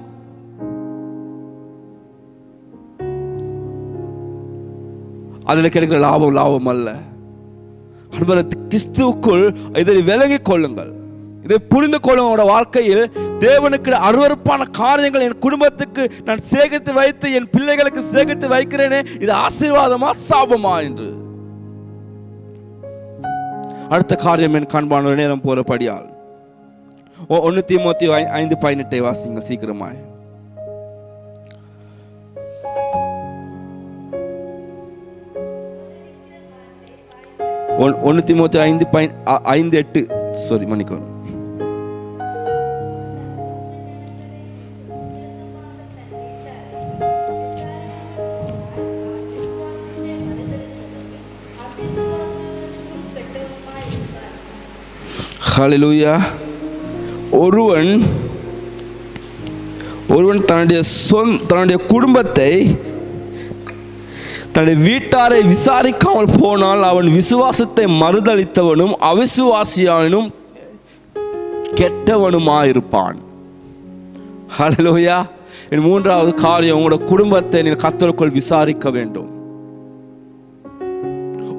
அதில் கிடைக்கிற லாபம் அல்ல. கிறிஸ்துவுக்குள் இதை விலகிக் கொள்ளுங்கள், இதை புரிந்து கொள்ளுங்களோட வாழ்க்கையில் தேவனுக்கு அருவருப்பான காரியங்கள் என் குடும்பத்துக்கு நான் சேகரித்து வைத்து என் பிள்ளைகளுக்கு சேகரித்து வைக்கிறேனே, இது ஆசீர்வாதமா சாபமா என்று. அடுத்த காரியம் என் காண்பான நேரம் போறபடியால் 1 தீமோத்தேயு 5:18 வாசிங்க சீக்கிரமாய். 1 தீமோத்தேயு 5:8 சாரி மன்னிக்கணும். ஹல்லேலூயா. ஒருவன் தன்னுடைய குடும்பத்தை, தன்னுடைய வீட்டாரை விசாரிக்காமல் போனால் அவன் விசுவாசத்தை மறுதளித்தவனும் அவிசுவாசியானும் கெட்டவனுமாயிருப்பான். ஹல்லேலூயா. மூன்றாவது காரியம், உங்களோட குடும்பத்தை நீங்கள் கர்த்தருக்குள் விசாரிக்க வேண்டும்.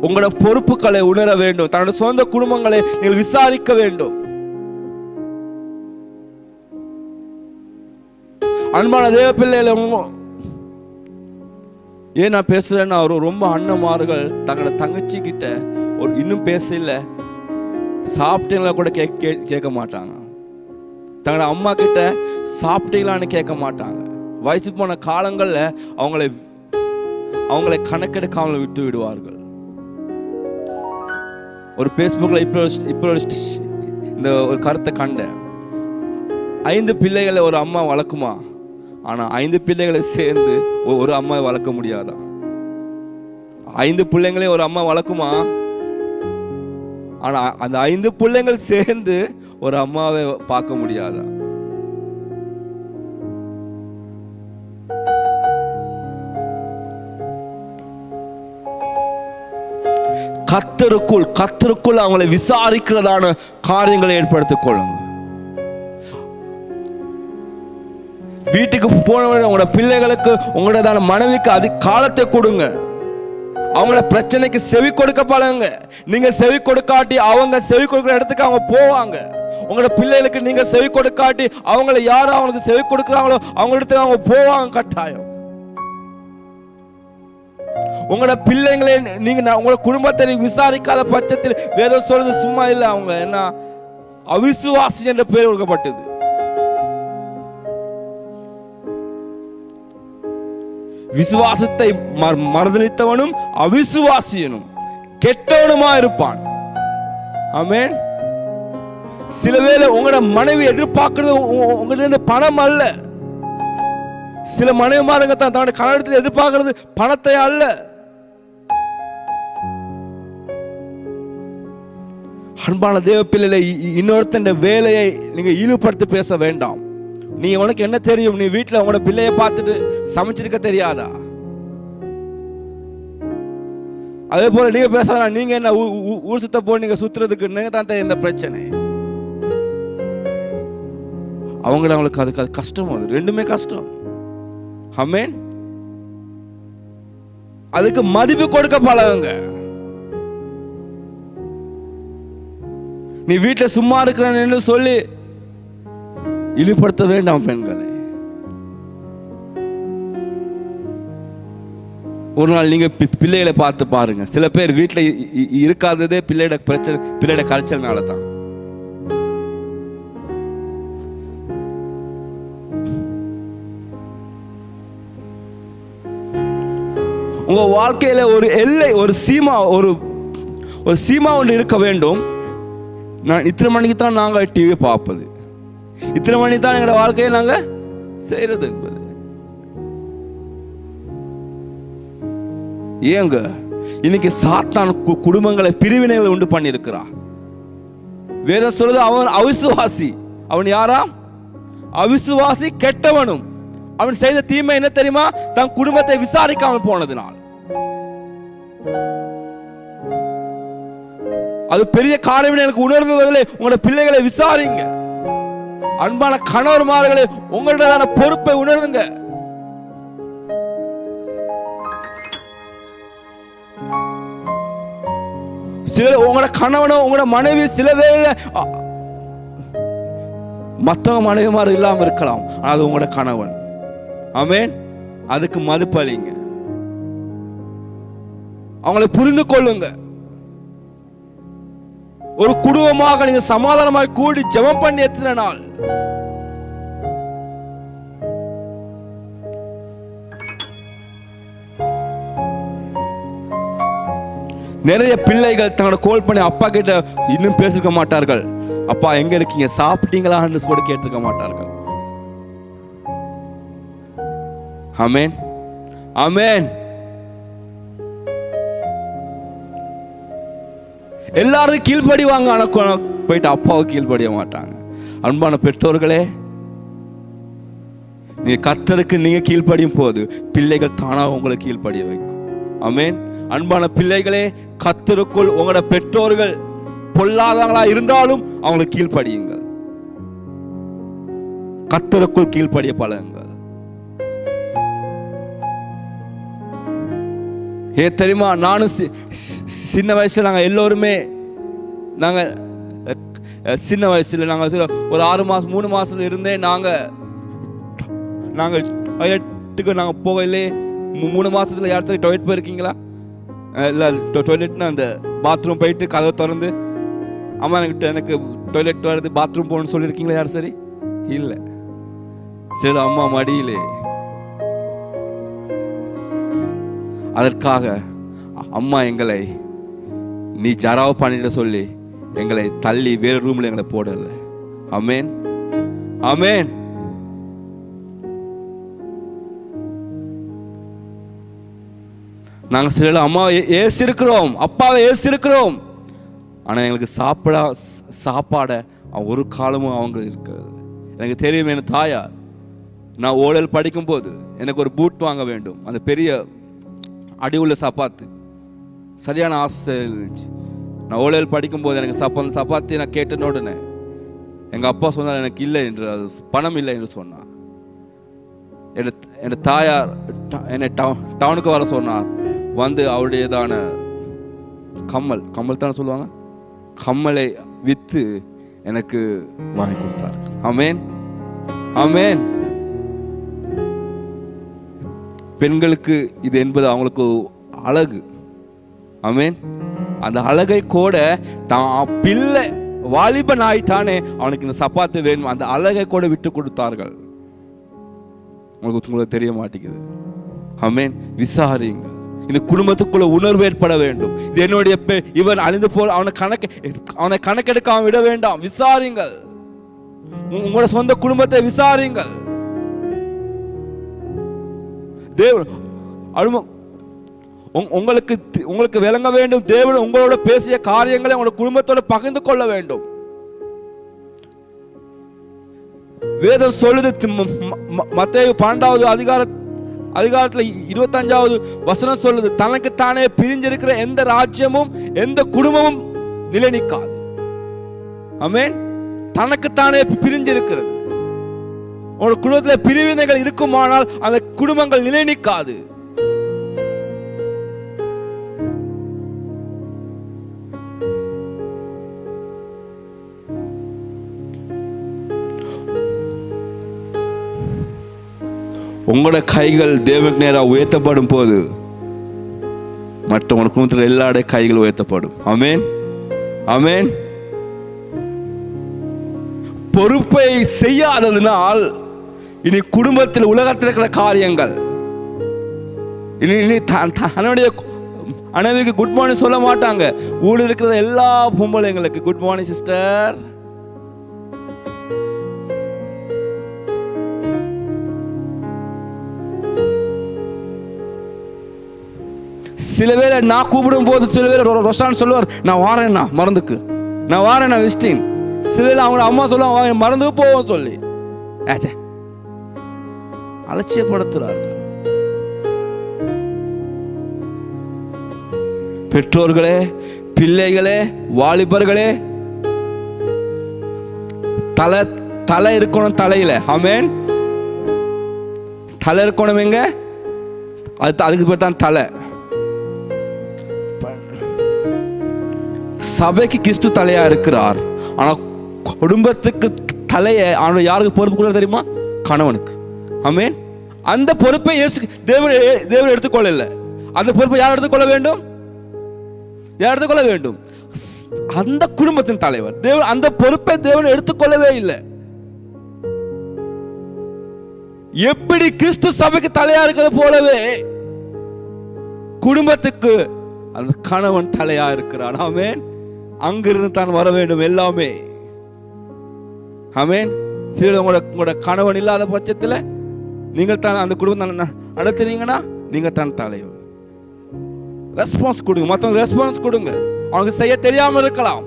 உங்களோட பொறுப்புகளை உணர வேண்டும். தன்னுடைய சொந்த குடும்பங்களை நீங்கள் விசாரிக்க வேண்டும். அன்பான தேவ பிள்ளைகளை, ஏன் நான் பேசுறேன்னா, ரொம்ப அண்ணன்மார்கள் தங்களோட தங்கச்சி கிட்ட இன்னும் பேசல, சாப்பிட்டீங்களா கூட கேட்க மாட்டாங்க. தங்களோட அம்மா கிட்ட சாப்பிட்டீங்களான்னு கேட்க மாட்டாங்க. வயசு போன காலங்களில் அவங்களை கணக்கெடுக்காமல் விட்டு விடுவார்கள். ஒரு பேஸ்புக்கில் இப்போ இந்த ஒரு கருத்தை கண்டேன். 5 பிள்ளைகளை ஒரு அம்மா வளர்க்குமா, ஆனா 5 பிள்ளைகளை சேர்ந்து ஒரு அம்மாவை வளர்க்க முடியாதா? 5 பிள்ளைங்களே ஒரு அம்மா வளர்க்குமா, ஆனா அந்த 5 பிள்ளைங்கள் சேர்ந்து ஒரு அம்மாவை பார்க்க முடியாதா? கர்த்தருக்குள் அவங்களை விசாரிக்கிறதான காரியங்களை ஏற்படுத்திக் கொள்ளுங்க. வீட்டுக்கு போனவங்க உங்களோட பிள்ளைகளுக்கு, உங்களோட மனைவிக்கு அதிக காலத்தை கொடுங்க. அவங்களோட பிரச்சனைக்கு செவி கொடுக்க பழகுங்க. நீங்க செவி கொடுக்காட்டி அவங்க செவி கொடுக்கிற இடத்துக்கு அவங்க போவாங்க. உங்களோட பிள்ளைகளுக்கு நீங்க செவி கொடுக்காட்டி அவங்களை யாரும் அவங்களுக்கு செவி கொடுக்குறாங்களோ அவங்க இடத்துக்கு அவங்க போவாங்க கட்டாயம். உங்களோட பிள்ளைங்களே நீங்க உங்களோட குடும்பத்தை நீங்க விசாரிக்காத பட்சத்தில் வேதம் சொல்றது சும்மா இல்லை. அவங்க என்ன அவிசுவாசி என்ற பெயர் கொடுக்கப்பட்டது. விசுவாசத்தை மறுதலித்தவனும் அவிசுவாசியனும் கெட்டவனுமா இருப்பான். ஆமென். சில வேளை உங்களோட மனைவி எதிர்பார்க்கிறது உங்கள்கிட்ட பணம் அல்ல. சில மனைவிமாருங்க தான் தன்னுடைய கணவனிடத்தில் எதிர்பார்க்கிறது பணத்தை அல்ல. அன்பான தேவ பிள்ளைகளை, இன்னொருத்தன் வேலையை நீங்க ஈடுபடுத்தி பேச வேண்டாம். நீ உனக்கு என்ன தெரியும்? நீ வீட்டுல உங்களோட பிள்ளைய பார்த்துட்டு சமைச்சிருக்க தெரியாதா? அதே போல நீங்க பேச வேணாம். நீங்க என்ன ஊர் சுத்த போய் நீங்க சுத்துறதுக்கு நீங்க தான் தெரியும் இந்த பிரச்சனை. அவங்களுக்கு அது கஷ்டம். அது ரெண்டுமே கஷ்டம். ஆமென். அதுக்கு மதிப்பு கொடுக்க பழகுங்க. நீ வீட்டுல சும்மா இருக்கிறன்னு சொல்லி இழிப்படுத்த வேண்டாம் பெண்களை. ஒரு நாள் நீங்க பிள்ளைகளை பார்த்து பாருங்க. சில பேர் வீட்டுல இருக்காததே பிள்ளையோட பிரச்சனை, பிள்ளையோட கல்ச்சர்னால தான். உங்க வாழ்க்கையில ஒரு எல்லை, ஒரு சீமா, ஒரு சீமா ஒன்று இருக்க வேண்டும். நான் இத்தனை மணிக்கு தான் நாங்கள் டிவி பார்ப்பது, இத்தனை மணி தான் எங்களோட வாழ்க்கையை நாங்க செய்யறது என்பது. ஏங்க இன்னைக்கு சாத்தான் குடும்பங்களை பிரிவினைகளை உண்டு பண்ணியிருக்கிறா. வேதம் சொல்லுது அவன் அவிசுவாசி. அவன் யாரா? அவிசுவாசி, கெட்டவனும். அவன் செய்த தீமை என்ன தெரியுமா? தன் குடும்பத்தை விசாரிக்காமல் போனதுனால். அது பெரிய காரியம் எனக்கு உணர்ந்ததில்லை. உங்களோட பிள்ளைகளை விசாரிங்க. அன்பான கணவர்மார்களே, உங்களோட பொறுப்பை உணருங்க. சில உங்களோட கணவனோ உங்களோட மனைவி சில வேளை மற்றவங்க மனைவிமார் இல்லாம இருக்கலாம், அது உங்களோட கணவன். ஆமென். அதுக்கு மதிப்பளிங்க. அவங்களை புரிந்து கொள்ளுங்க. ஒரு குடும்பமாக நீங்க சமாதானமாய் கூடி ஜெபம் பண்ணி எத்தனை நாள் நிறைய பிள்ளைகள் தங்களோட கோல் பண்ணி அப்பா கிட்ட இன்னும் பேசிருக்க மாட்டார்கள். அப்பா எங்க இருக்கீங்க, சாப்பிட்டீங்களான்னு கூட கேட்டிருக்க மாட்டார்கள். ஆமென், ஆமென். எல்லாரும் கீழ்படிவாங்க, ஆனா போயிட்டு அப்பாவுக்கு கீழ்படிய மாட்டாங்க. அன்பான பெற்றோர்களே, நீ கர்த்தருக்கு நீங்க கீழ்படியும் போது பிள்ளைகள் தானா உங்களை கீழ்படிய வைக்கும். ஆமென். அன்பான பிள்ளைகளே, கர்த்தருக்குள் உங்களோட பெற்றோர்கள் பொல்லாதவங்களா இருந்தாலும் அவங்களுக்கு கீழ்படியுங்கள். கர்த்தருக்குள் கீழ்படிய பழகுங்கள். ஏ தெரியுமா, நானும் சின்ன வயசுல நாங்க எல்லோருமே சின்ன வயசுல நாங்க ஒரு 6 மாசம் 3 மாசத்துல இருந்தே நாங்க டாய்லெட்டுக்கு நாங்க போகலே. 3 மாசத்துல யாராச்சும் டாய்லெட் போயிருக்கீங்களா? இல்லை, டாய்லெட்னா அந்த பாத்ரூம் போயிட்டு கதவை திறந்து அம்மா எனக்கு டாய்லெட் வருது பாத்ரூம் போகணும்னு சொல்லியிருக்கீங்களா? யார்? சரி இல்லை. சரி, அம்மா மடியிலே. அதற்காக அம்மா எங்களை நீ ஜராவ பண்ணிட்டு சொல்லி எங்களை தள்ளி வேறு ரூம்ல எங்களை போடல. ஆமென், ஆமென். நாங்கள் சில அம்மாவை ஏசிருக்கிறோம், அப்பாவை ஏசிருக்கிறோம். ஆனால் எங்களுக்கு சாப்பாடை ஒரு காலமும் அவங்க இருக்காது. எனக்கு தெரியும், என் தாயார் நான் ஓடல் படிக்கும்போது எனக்கு ஒரு பூட் வாங்க வேண்டும். அந்த பெரிய அடி உள்ள சப்பாத்து சரியான ஆசை இருந்துச்சு. நான் ஓடல் படிக்கும்போது எனக்கு சப்பாத்தி நான் கேட்டேன்னு உடனே எங்கள் அப்பா சொன்னார் எனக்கு இல்லை என்று, அது பணம் இல்லை என்று சொன்னார். என் தாயார் என்னை டவுனுக்கு வர சொன்னார். வந்து அவருடையதான கம்மல் தானே சொல்லுவாங்க, கம்மலை விற்று எனக்கு வாங்கி கொடுத்தார். ஆமென், ஆமென். பெண்களுக்கு இது என்பது அவங்களுக்கு அழகு. ஆமென். அந்த அழகை கூட தான் பிள்ளை வாலிபன் ஆயிட்டானே அவனுக்கு இந்த சப்பாத்து வேணும், அந்த அழகை கூட விட்டு கொடுத்தார்கள். உங்களுக்கு தெரிய மாட்டேங்குது. ஆமென். விசாரிங்க. இந்த குடும்பத்துக்குள்ள உணர்வு ஏற்பட வேண்டும். இது என்னுடைய இவன் அழிந்து போல் அவனை கணக்கெடுக்காம விட வேண்டாம். விசாரிங்கள். உங்களோட சொந்த குடும்பத்தை விசாரிங்கள். உங்களுக்கு விளங்க வேண்டும். தேவன் உங்களோட பேசிய காரியங்களை உங்களோட குடும்பத்தோட பகிர்ந்து கொள்ள வேண்டும். வேதம் சொல்லுது, மத்தேயு 12வது அதிகாரத்துல 25வது வசனம் சொல்லுது, தனக்கு தானே பிரிஞ்சிருக்கிற எந்த ராஜ்யமும் எந்த குடும்பமும் நிலை நிற்காது. ஆமென். தனக்கு தானே பிரிஞ்சிருக்கிறது. ஒரு குடும்பத்தில் பிரிவினைகள் இருக்குமானால் அந்த குடும்பங்கள் நிலை நிற்காது. உங்களோட கைகள் தேவனுக்கு நேராக உயர்த்தப்படும் போது மற்றவங்க குடும்பத்தில் எல்லாருடைய கைகள் உயர்த்தப்படும். ஆமென், ஆமென். பொறுப்பை செய்யாததினால் இனி குடும்பத்தில் உலகத்தில் இருக்கிற காரியங்கள், இனி தன்னுடைய அனைவருக்கு குட் மார்னிங் சொல்ல மாட்டாங்க. ஊழல் இருக்கிற எல்லா பொம்பளைங்களுக்கு குட் மார்னிங் சிஸ்டர். சில வேளை நான் கூப்பிடும் போது சில வேளை ரொஷான் சொல்லுவார், நான் வாரேன்னா மருந்துக்கு, நான் வாரேன்னா விசிட்டிங். சில வேளை அவங்க அம்மா சொல்லுவாங்க மறந்து போவோம் சொல்லி அலட்சியப்படுத்துறார்கள். பெற்றோர்களே, பிள்ளைகளே, வாலிபர்களே, தலை இருக்கணும் தலையில. ஆமென். தலை இருக்கணும் எங்க? அதுக்கு பேர் தான் தலை. சபைக்கு கிறிஸ்து தலையா இருக்கிறார். ஆனா குடும்பத்துக்கு தலையை யாருக்கு பொறுப்பு கூட தெரியுமா? கணவனுக்கு. ஆமென். அந்த பொறுப்பை தேவன் எடுத்துக்கொள்ள. அந்த பொறுப்பை யார் எடுத்துக்கொள்ள வேண்டும்? யார் எடுத்துக்கொள்ள வேண்டும்? அந்த குடும்பத்தின் தலைவர். தேவன் அந்த பொறுப்பை தேவன் எடுத்துக்கொள்ளவே இல்லை. எப்படி கிறிஸ்து சபைக்கு தலையா இருக்கிறது போலவே குடும்பத்துக்கு அந்த கணவன் தலையா இருக்கிறான். ஆமென். அங்கிருந்து தான் வர வேண்டும் எல்லாமே. ஆமென். சில உங்களோட கணவன் இல்லாத பட்சத்தில் நீங்கள் தான் அந்த குடும்பம் நடத்துறீங்கன்னா நீங்க தான் தலைவர். ரெஸ்பான்ஸ் கொடுங்க. மற்றவங்க ரெஸ்பான்ஸ் கொடுங்க. அவங்க செய்ய தெரியாம இருக்கலாம்.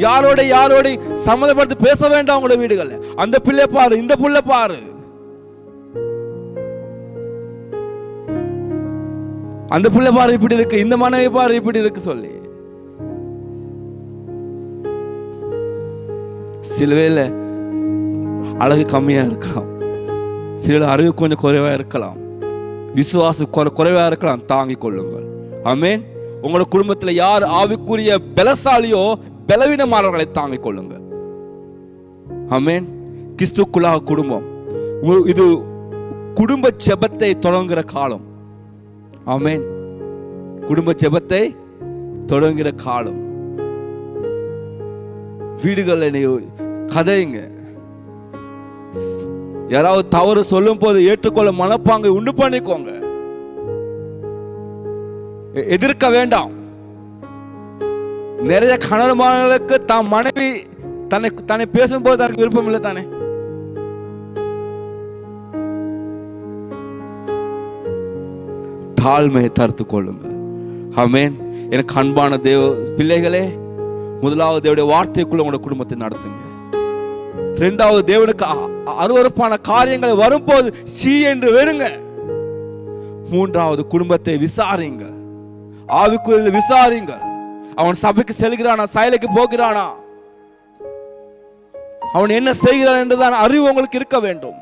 யாரோட சம்மதப்படுத்தி பேச வேண்டாம். உங்களோட வீடுகள் அந்த பிள்ளை பாரு, இந்த புள்ள பாரு, அந்த பிள்ளை பாரு இப்படி இருக்கு, இந்த மனைவி பாரு இப்படி இருக்கு சொல்லி. சிலவேளை அழகு கம்மியா இருக்கலாம், சில அறிவு கொஞ்சம் குறைவா இருக்கலாம், விசுவாசம் குறைவா இருக்கலாம். தாங்கிக் கொள்ளுங்கள். ஆமென். உங்களோட குடும்பத்தில் யார் ஆவிக்குரிய பலசாலியோ பலவீனமானவர்களை தாங்கிக் கொள்ளுங்க. ஆமென். கிறிஸ்துக்குள்ளாக குடும்பம் இது குடும்ப ஜெபத்தை தொடங்குகிற காலம். ஆமென். குடும்ப ஜெபத்தை தொடங்குகிற காலம். வீடுகளில் கதைங்க. யாராவது தவறு சொல்லும் போது ஏற்றுக்கொள்ள மனப்பாங்கை உண்டு பண்ணிக்கோங்க. எதிர்க்க வேண்டாம். நிறைய கணவன்மார்களுக்கு தான் மனைவி தன்னை பேசும்போது தனக்கு விருப்பம் இல்லை தானே. தாழ்மையை தடுத்து கொள்ளுங்க. ஆமென். எனக்கு அன்பான தேவ பிள்ளைகளே, முதலாவது தேவனுடைய வார்த்தைக்குள்ள உங்களோட குடும்பத்தை நடத்துங்க. இரண்டாவது தேவனுக்கு அருவருப்பான காரியங்களை வரும்போது சீ என்று வெறுங்க. மூன்றாவது குடும்பத்தை விசாரிங்க, ஆவிக்குரிய விசாரிங்க. அவன் சபைக்கு செல்கிறானா, சைலைக்கு போகிறானா, அவன் என்ன செய்கிறான் என்றுதான் அறிவு உங்களுக்கு இருக்க வேண்டும்.